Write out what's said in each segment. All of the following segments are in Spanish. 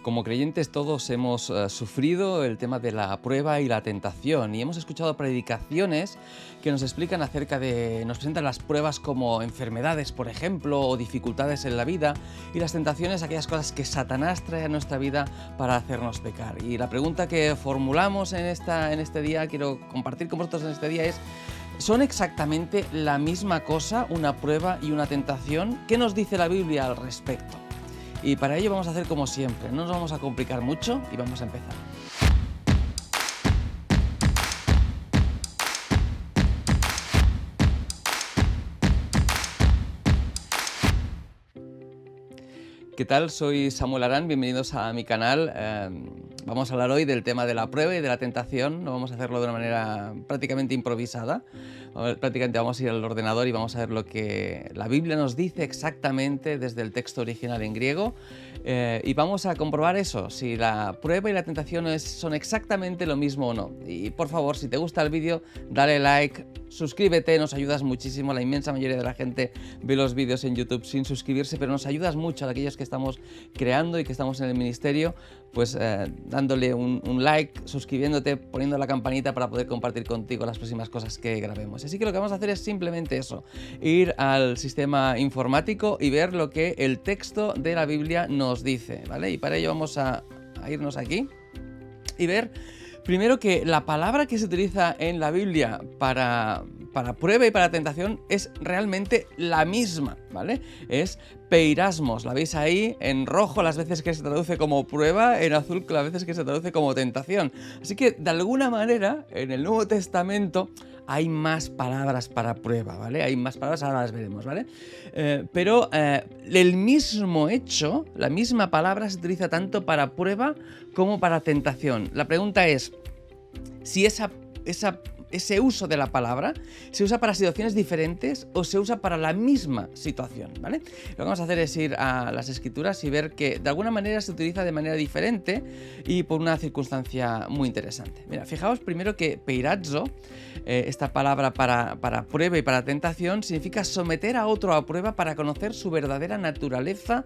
Como creyentes todos hemos sufrido el tema de la prueba y la tentación y hemos escuchado predicaciones que nos explican nos presentan las pruebas como enfermedades, por ejemplo, o dificultades en la vida, y las tentaciones, aquellas cosas que Satanás trae a nuestra vida para hacernos pecar. Y la pregunta que formulamos en este día, quiero compartir con vosotros en este día es: ¿son exactamente la misma cosa una prueba y una tentación? ¿Qué nos dice la Biblia al respecto? Y para ello vamos a hacer como siempre, no nos vamos a complicar mucho y vamos a empezar. ¿Qué tal? Soy Samuel Arán, bienvenidos a mi canal. Vamos a hablar hoy del tema de la prueba y de la tentación. No vamos a hacerlo de una manera prácticamente improvisada. Prácticamente vamos a ir al ordenador y vamos a ver lo que la Biblia nos dice exactamente desde el texto original en griego. Y vamos a comprobar eso, si la prueba y la tentación son exactamente lo mismo o no. Y por favor, si te gusta el vídeo, dale like, suscríbete, nos ayudas muchísimo. La inmensa mayoría de la gente ve los vídeos en YouTube sin suscribirse, pero nos ayudas mucho a aquellos que estamos creando y que estamos en el ministerio, pues dándole un like, suscribiéndote, poniendo la campanita para poder compartir contigo las próximas cosas que grabemos. Así que lo que vamos a hacer es simplemente eso, ir al sistema informático y ver lo que el texto de la Biblia nos dice, ¿vale? Y para ello vamos a irnos aquí y ver primero que la palabra que se utiliza en la Biblia para prueba y para tentación es realmente la misma, ¿vale? Es peirasmos, la veis ahí en rojo las veces que se traduce como prueba, en azul las veces que se traduce como tentación. Así que de alguna manera en el Nuevo Testamento hay más palabras para prueba, ¿vale? Hay más palabras, ahora las veremos, ¿vale? Pero el mismo hecho, la misma palabra se utiliza tanto para prueba como para tentación. La pregunta es si ese uso de la palabra se usa para situaciones diferentes o se usa para la misma situación, ¿vale? Lo que vamos a hacer es ir a las Escrituras y ver que de alguna manera se utiliza de manera diferente y por una circunstancia muy interesante. Mira, fijaos primero que peirazo, esta palabra para prueba y para tentación, significa someter a otro a prueba para conocer su verdadera naturaleza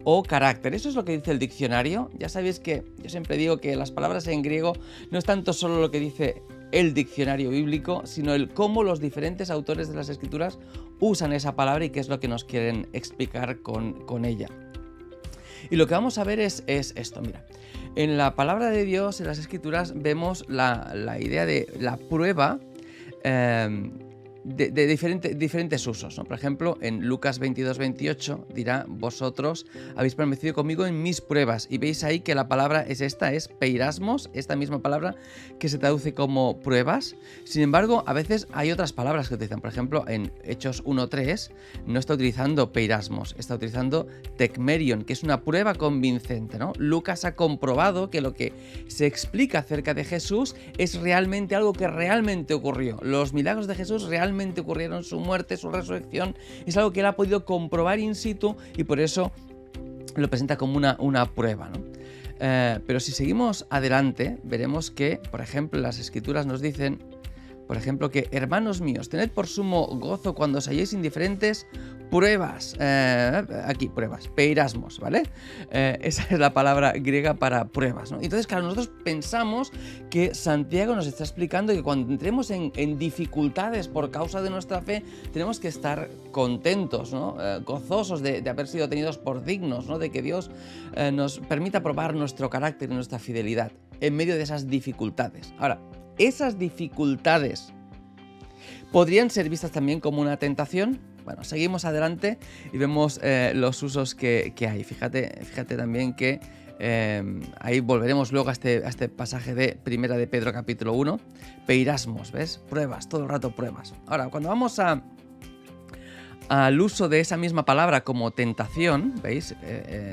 o carácter. Eso es lo que dice el diccionario. Ya sabéis que yo siempre digo que las palabras en griego no es tanto solo lo que dice el diccionario bíblico, sino el cómo los diferentes autores de las Escrituras usan esa palabra y qué es lo que nos quieren explicar con ella. Y lo que vamos a ver es esto, mira. En la palabra de Dios, en las Escrituras, vemos la idea de la prueba de diferentes usos, ¿no? Por ejemplo, en Lucas 22-28 dirá: vosotros habéis permanecido conmigo en mis pruebas. Y veis ahí que la palabra es peirasmos, esta misma palabra que se traduce como pruebas. Sin embargo, a veces hay otras palabras que utilizan. Por ejemplo, en Hechos 1.3 no está utilizando peirasmos, está utilizando tekmerion, que es una prueba convincente, ¿no? Lucas ha comprobado que lo que se explica acerca de Jesús es realmente algo que realmente ocurrió. Los milagros de Jesús realmente ocurrieron, su muerte, su resurrección, es algo que él ha podido comprobar in situ y por eso lo presenta como una prueba, ¿no? Pero si seguimos adelante, veremos que, por ejemplo, las Escrituras nos dicen, por ejemplo, que hermanos míos, tened por sumo gozo cuando os halléis en diferentes pruebas. Aquí, pruebas, peirasmos, ¿vale? Esa es la palabra griega para pruebas, ¿no? Entonces, claro, nosotros pensamos que Santiago nos está explicando que cuando entremos en dificultades por causa de nuestra fe, tenemos que estar contentos, ¿no? Gozosos de haber sido tenidos por dignos, ¿no? De que Dios nos permita probar nuestro carácter y nuestra fidelidad en medio de esas dificultades. Ahora, esas dificultades podrían ser vistas también como una tentación. Bueno, seguimos adelante y vemos los usos que hay. Fíjate también que ahí volveremos luego a este pasaje de Primera de Pedro capítulo 1. Peirasmos, ¿ves? Pruebas, todo el rato pruebas. Ahora, cuando vamos al uso de esa misma palabra como tentación, ¿veis?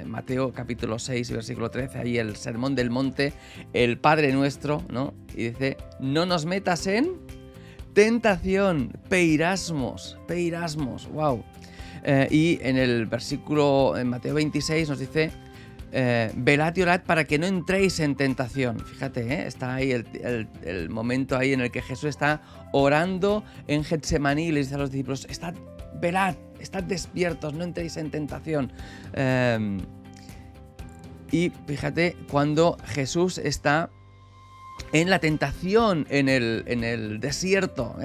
Mateo capítulo 6, versículo 13, ahí el sermón del monte, el Padre Nuestro, ¿no? Y dice: no nos metas en tentación, peirasmos, wow. Y en el versículo, en Mateo 26, nos dice: velad y orad para que no entréis en tentación. Fíjate, está ahí el momento ahí en el que Jesús está orando en Getsemaní y les dice a los discípulos: velad, estad despiertos, no entréis en tentación. Y fíjate, cuando Jesús está en la tentación en el desierto,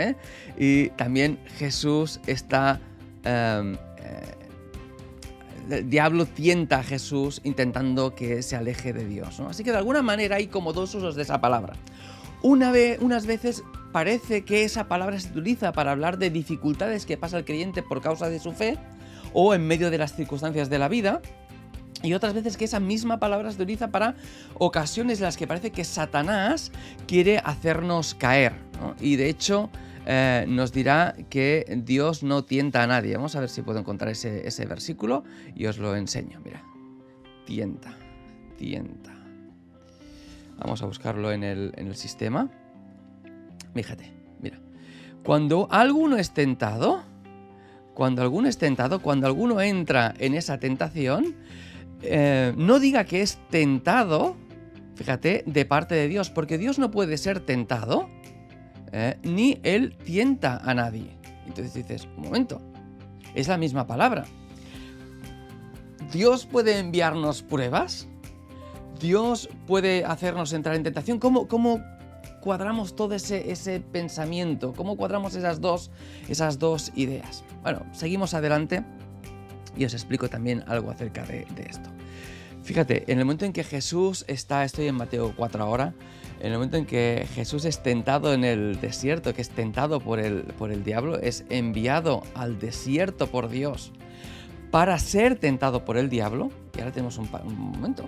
y también Jesús está... el diablo tienta a Jesús intentando que se aleje de Dios, ¿no? Así que de alguna manera hay como dos usos de esa palabra. Unas veces parece que esa palabra se utiliza para hablar de dificultades que pasa el creyente por causa de su fe o en medio de las circunstancias de la vida. Y otras veces que esa misma palabra se utiliza para ocasiones en las que parece que Satanás quiere hacernos caer, ¿no? Y de hecho nos dirá que Dios no tienta a nadie. Vamos a ver si puedo encontrar ese versículo y os lo enseño. Mira, tienta. Vamos a buscarlo en el sistema. Fíjate, mira. Cuando alguno es tentado, cuando alguno entra en esa tentación, no diga que es tentado, fíjate, de parte de Dios, porque Dios no puede ser tentado, ni Él tienta a nadie. Entonces dices, un momento, es la misma palabra. ¿Dios puede enviarnos pruebas? ¿Dios puede hacernos entrar en tentación? ¿Cómo cuadramos todo ese pensamiento? ¿Cómo cuadramos esas dos ideas? Bueno, seguimos adelante y os explico también algo acerca de esto. Fíjate, en el momento en que Jesús estoy en Mateo 4 ahora, en el momento en que Jesús es tentado en el desierto, que es tentado por el diablo, es enviado al desierto por Dios para ser tentado por el diablo, y ahora tenemos un momento.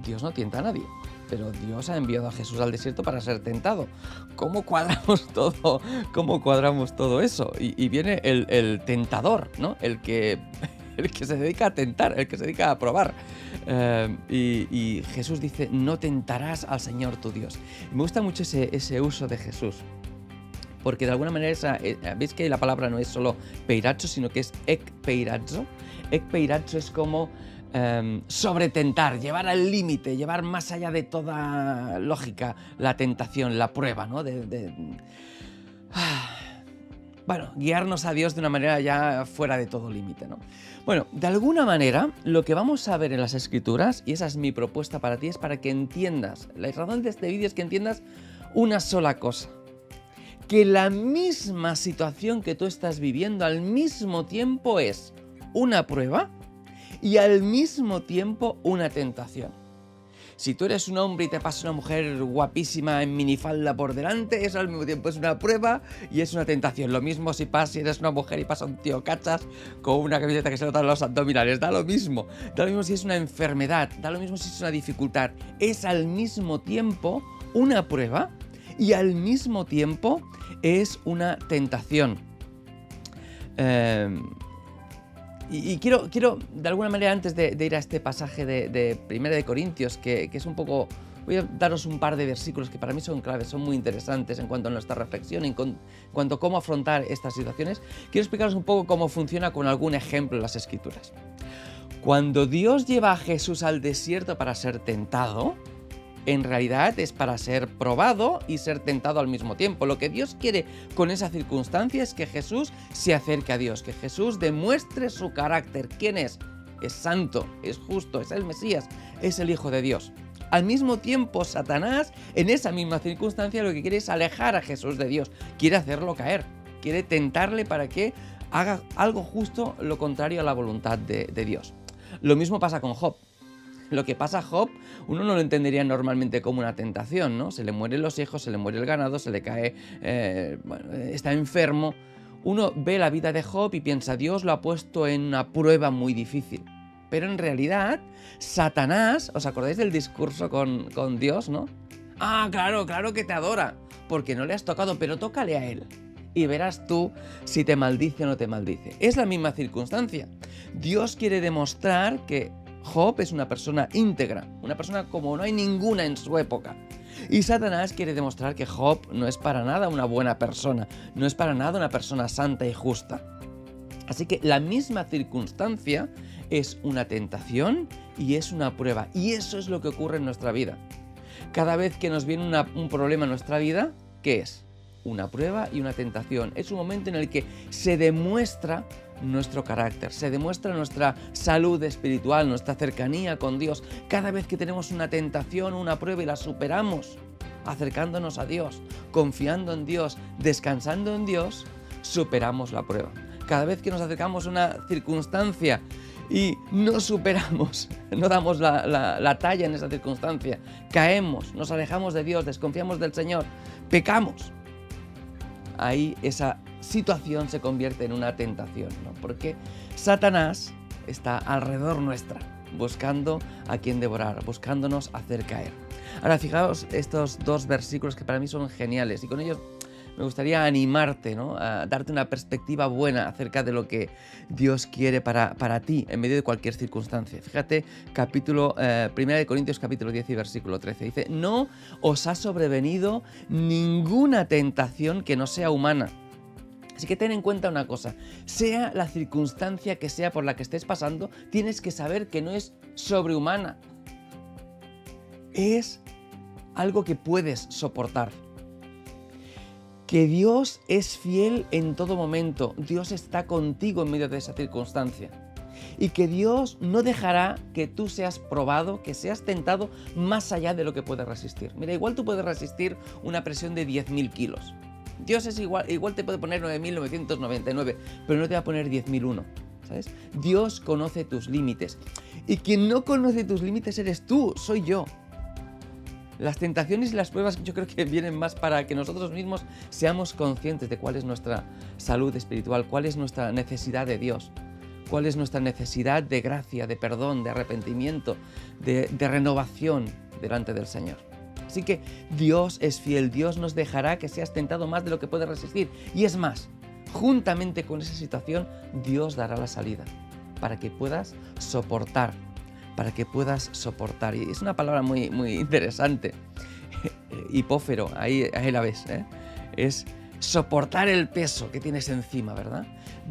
Dios no tienta a nadie, pero Dios ha enviado a Jesús al desierto para ser tentado. ¿Cómo cuadramos todo? ¿Cómo cuadramos todo eso? Y viene el tentador, ¿no? El que se dedica a tentar, el que se dedica a probar. Y Jesús dice, no tentarás al Señor tu Dios. Y me gusta mucho ese uso de Jesús, porque de alguna manera veis que la palabra no es solo peirazo, sino que es ekpeirazo. Ekpeirazo es como sobretentar, llevar al límite, llevar más allá de toda lógica la tentación, la prueba, ¿no? Bueno, guiarnos a Dios de una manera ya fuera de todo límite, ¿no? Bueno, de alguna manera, lo que vamos a ver en las Escrituras, y esa es mi propuesta para ti, es para que entiendas, la razón de este vídeo es que entiendas una sola cosa: que la misma situación que tú estás viviendo al mismo tiempo es una prueba y al mismo tiempo una tentación. Si tú eres un hombre y te pasa una mujer guapísima en minifalda por delante, eso al mismo tiempo es una prueba y es una tentación. Lo mismo si eres una mujer y pasa un tío cachas con una camiseta que se notan los abdominales. Da lo mismo. Da lo mismo si es una enfermedad, da lo mismo si es una dificultad. Es al mismo tiempo una prueba y al mismo tiempo es una tentación. Y quiero, de alguna manera, antes de ir a este pasaje de 1 de Corintios, que es un poco... Voy a daros un par de versículos que para mí son claves, son muy interesantes en cuanto a nuestra reflexión, en cuanto a cómo afrontar estas situaciones. Quiero explicaros un poco cómo funciona con algún ejemplo en las Escrituras. Cuando Dios lleva a Jesús al desierto para ser tentado, en realidad es para ser probado y ser tentado al mismo tiempo. Lo que Dios quiere con esa circunstancia es que Jesús se acerque a Dios, que Jesús demuestre su carácter. ¿Quién es? Es santo, es justo, es el Mesías, es el Hijo de Dios. Al mismo tiempo, Satanás, en esa misma circunstancia, lo que quiere es alejar a Jesús de Dios. Quiere hacerlo caer, quiere tentarle para que haga algo justo, lo contrario a la voluntad de Dios. Lo mismo pasa con Job. Lo que pasa a Job, uno no lo entendería normalmente como una tentación, ¿no? Se le mueren los hijos, se le muere el ganado, se le cae, está enfermo. Uno ve la vida de Job y piensa, Dios lo ha puesto en una prueba muy difícil. Pero en realidad, Satanás, ¿os acordáis del discurso con Dios, no? Ah, claro que te adora, porque no le has tocado, pero tócale a él. Y verás tú si te maldice o no te maldice. Es la misma circunstancia. Dios quiere demostrar que Job es una persona íntegra, una persona como no hay ninguna en su época. Y Satanás quiere demostrar que Job no es para nada una buena persona, no es para nada una persona santa y justa. Así que la misma circunstancia es una tentación y es una prueba. Y eso es lo que ocurre en nuestra vida. Cada vez que nos viene un problema en nuestra vida, ¿qué es? una prueba y una tentación. Es un momento en el que se demuestra nuestro carácter, se demuestra nuestra salud espiritual, nuestra cercanía con Dios. Cada vez que tenemos una tentación, una prueba y la superamos, acercándonos a Dios, confiando en Dios, descansando en Dios, superamos la prueba. Cada vez que nos acercamos a una circunstancia y no superamos, no damos la talla en esa circunstancia, caemos, nos alejamos de Dios, desconfiamos del Señor, pecamos, ahí esa situación se convierte en una tentación, ¿no? Porque Satanás está alrededor nuestra, buscando a quien devorar, buscándonos hacer caer. Ahora fijaos estos dos versículos que para mí son geniales y con ellos me gustaría animarte, ¿no? A darte una perspectiva buena acerca de lo que Dios quiere para ti en medio de cualquier circunstancia. Fíjate, 1 Corintios capítulo 10 y versículo 13. Dice, no os ha sobrevenido ninguna tentación que no sea humana. Así que ten en cuenta una cosa, sea la circunstancia que sea por la que estés pasando, tienes que saber que no es sobrehumana. Es algo que puedes soportar. Que Dios es fiel en todo momento, Dios está contigo en medio de esa circunstancia. Y que Dios no dejará que tú seas probado, que seas tentado más allá de lo que puedes resistir. Mira, igual tú puedes resistir una presión de 10.000 kilos. Dios es igual te puede poner 9.999, pero no te va a poner 10.001, ¿sabes? Dios conoce tus límites. Y quien no conoce tus límites eres tú, soy yo. Las tentaciones y las pruebas yo creo que vienen más para que nosotros mismos seamos conscientes de cuál es nuestra salud espiritual, cuál es nuestra necesidad de Dios, cuál es nuestra necesidad de gracia, de perdón, de arrepentimiento, de renovación delante del Señor. Así que Dios es fiel, Dios nos dejará que seas tentado más de lo que puedes resistir. Y es más, juntamente con esa situación, Dios dará la salida para que puedas soportar. Y es una palabra muy, muy interesante. Hipófero, ahí la ves, ¿eh? Es soportar el peso que tienes encima, ¿verdad?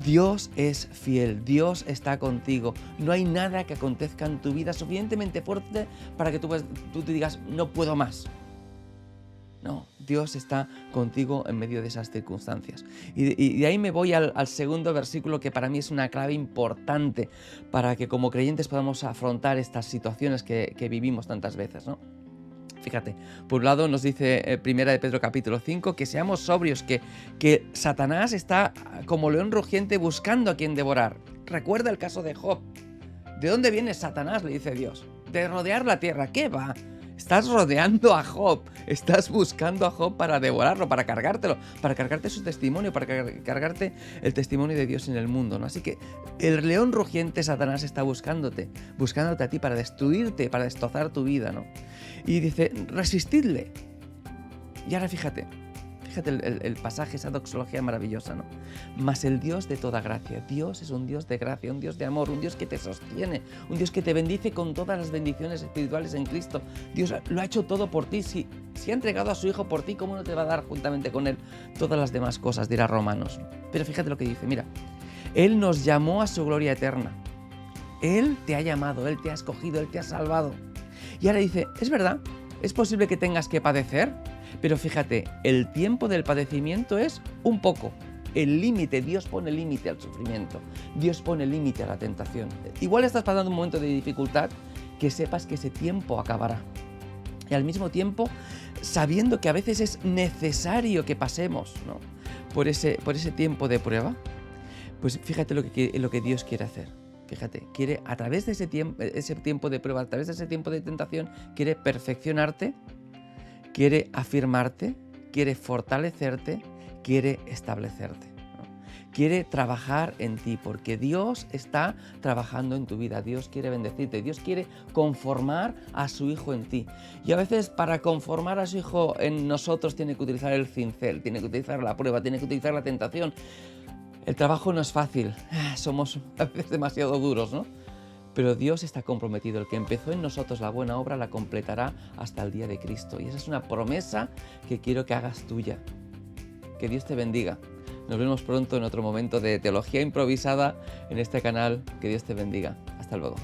Dios es fiel, Dios está contigo. No hay nada que acontezca en tu vida suficientemente fuerte para que tú te digas, no puedo más. No, Dios está contigo en medio de esas circunstancias. Y de ahí me voy al segundo versículo que para mí es una clave importante para que como creyentes podamos afrontar estas situaciones que vivimos tantas veces, ¿no? Fíjate, por un lado nos dice 1 de Pedro capítulo 5 que seamos sobrios, que Satanás está como león rugiente buscando a quien devorar. Recuerda el caso de Job. ¿De dónde viene Satanás?, le dice Dios. De rodear la tierra. ¿Qué va? Estás rodeando a Job, estás buscando a Job para devorarlo, para cargártelo, para cargarte su testimonio, para cargarte el testimonio de Dios en el mundo, ¿no? Así que el león rugiente Satanás está buscándote a ti para destruirte, para destrozar tu vida, ¿no? Y dice, resistidle. Y ahora fíjate el pasaje, esa doxología maravillosa, ¿no? Mas el Dios de toda gracia, Dios es un Dios de gracia, un Dios de amor, un Dios que te sostiene, un Dios que te bendice con todas las bendiciones espirituales en Cristo. Dios lo ha hecho todo por ti. Si ha entregado a su Hijo por ti, ¿cómo no te va a dar juntamente con Él todas las demás cosas?, dirá Romanos. Pero fíjate lo que dice, mira, Él nos llamó a su gloria eterna. Él te ha llamado, Él te ha escogido, Él te ha salvado. Y ahora dice, es verdad, es posible que tengas que padecer, pero fíjate, el tiempo del padecimiento es un poco. El límite, Dios pone límite al sufrimiento. Dios pone límite a la tentación. Igual estás pasando un momento de dificultad, que sepas que ese tiempo acabará. Y al mismo tiempo, sabiendo que a veces es necesario que pasemos, ¿no?, por ese tiempo de prueba, pues fíjate lo que Dios quiere hacer. Fíjate, quiere a través de ese tiempo de prueba, a través de ese tiempo de tentación, quiere perfeccionarte, quiere afirmarte, quiere fortalecerte, quiere establecerte, ¿no? Quiere trabajar en ti, porque Dios está trabajando en tu vida. Dios quiere bendecirte, Dios quiere conformar a su Hijo en ti. Y a veces para conformar a su Hijo en nosotros tiene que utilizar el cincel, tiene que utilizar la prueba, tiene que utilizar la tentación. El trabajo no es fácil, somos a veces demasiado duros, ¿no? Pero Dios está comprometido. El que empezó en nosotros la buena obra la completará hasta el día de Cristo. Y esa es una promesa que quiero que hagas tuya. Que Dios te bendiga. Nos vemos pronto en otro momento de Teología Improvisada en este canal. Que Dios te bendiga. Hasta luego.